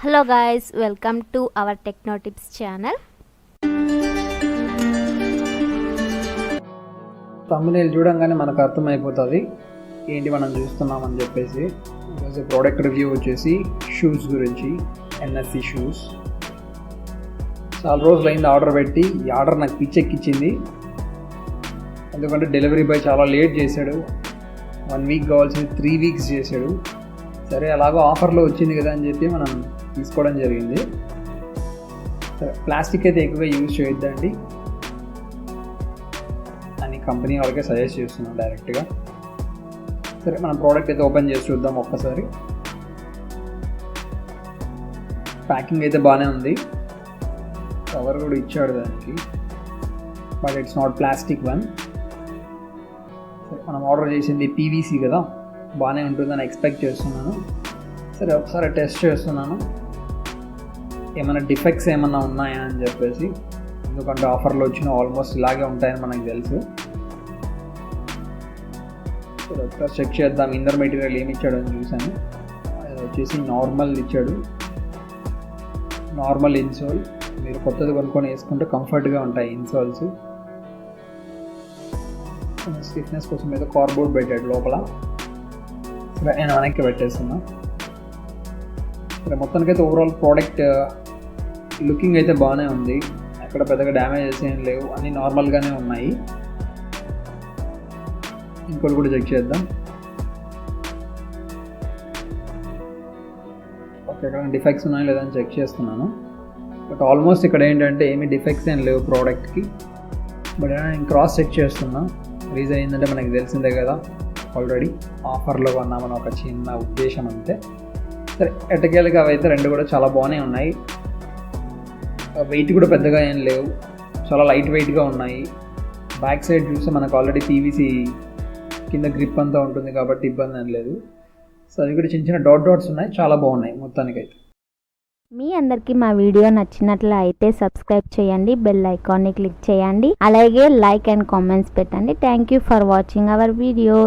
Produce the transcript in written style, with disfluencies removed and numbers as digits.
Hello guys, welcome to our Techno Tips channel. thumbnail చూడంగానే మనకు అర్థమైపోతుంది ఏంటి మనం చూస్తున్నామని చెప్పేసి. ఈరోజు ప్రోడక్ట్ రివ్యూ వచ్చేసి షూస్ గురించి, ఎన్ఎస్సి షూస్. చాలా రోజులైంది ఆర్డర్ పెట్టి, ఈ ఆర్డర్ నాకు పిచ్చెక్కిచ్చింది. ఎందుకంటే డెలివరీ బాయ్ చాలా లేట్ చేశాడు. 1 వీక్ కావాల్సింది 3 వీక్స్ చేశాడు. సరే అలాగో ఆఫర్లో వచ్చింది కదా అని చెప్పి మనం తీసుకోవడం జరిగింది. సరే ప్లాస్టిక్ అయితే ఎక్కువగా యూజ్ చేయొద్దండి అని కంపెనీ వాళ్ళకే సజెస్ట్ చేస్తున్నాం డైరెక్ట్గా. సరే మనం ప్రోడక్ట్ అయితే ఓపెన్ చేసి చూద్దాం ఒక్కసారి. ప్యాకింగ్ అయితే బాగానే ఉంది, కవర్ కూడా ఇచ్చాడు దానికి, but it's not plastic one. సరే మనం ఆర్డర్ చేసింది పీవీసీ కదా, బాగానే ఉంటుందని ఎక్స్పెక్ట్ చేస్తున్నాను. సరే ఒకసారి టెస్ట్ చేస్తున్నాను ఏమైనా డిఫెక్ట్స్ ఏమన్నా ఉన్నాయా అని చెప్పేసి. ఎందుకంటే ఆఫర్లో వచ్చిన ఆల్మోస్ట్ ఇలాగే ఉంటాయని మనకు తెలుసు. సరే ఒకసారి చెక్ చేద్దాం ఇన్నర్ మెటీరియల్ ఏమి ఇచ్చాడు అని చూసాను. అది వచ్చేసి నార్మల్ ఇచ్చాడు, నార్మల్ ఇన్సోల్. మీరు కొత్తది కొనుక్కొని వేసుకుంటే కంఫర్ట్గా ఉంటాయి ఇన్సోల్స్. స్టిఫ్నెస్ కోసం ఏదో కార్డ్బోర్డ్ పెట్టాడు లోపల. సరే నేను వెనక్కి పెట్టేస్తున్నా. సరే మొత్తానికైతే ఓవరాల్ ప్రోడక్ట్ లుకింగ్ అయితే బాగానే ఉంది, ఎక్కడ పెద్దగా డ్యామేజెస్ ఏం లేవు, అన్నీ నార్మల్గానే ఉన్నాయి. ఇంకోటి కూడా చెక్ చేద్దాం. ఓకే, ఎక్కడ డిఫెక్ట్స్ ఉన్నాయో లేదని చెక్ చేస్తున్నాను. బట్ ఆల్మోస్ట్ ఇక్కడ ఏంటంటే ఏమీ డిఫెక్ట్స్ ఏం లేవు ప్రోడక్ట్కి. బట్ నేను క్రాస్ చెక్ చేస్తున్నా. రీజన్ ఏంటంటే మనకి తెలిసిందే కదా, ఆల్రెడీ ఆఫర్లో కొన్నామని ఒక చిన్న ఉద్దేశం అంతే. సరే ఎట్టకేళ్ళకి అవి అయితే రెండు కూడా చాలా బాగానే ఉన్నాయి. వెయిట్ కూడా పెద్దగా ఏం లేవు, చాలా లైట్ వెయిట్గా ఉన్నాయి. బ్యాక్ సైడ్ చూస్తే మనకు ఆల్రెడీ పీవీసీ కింద గ్రిప్ అంతా ఉంటుంది కాబట్టి ఇబ్బంది ఏం లేదు. సో అవి కూడా చిన్న చిన్న డాట్స్ ఉన్నాయి, చాలా బాగున్నాయి మొత్తానికైతే. మీ అందరికీ మా వీడియో నచ్చినట్లు అయితే సబ్స్క్రైబ్ చేయండి, బెల్ ఐకాన్ని క్లిక్ చేయండి, అలాగే లైక్ అండ్ కామెంట్స్ పెట్టండి. Thank you for watching our video.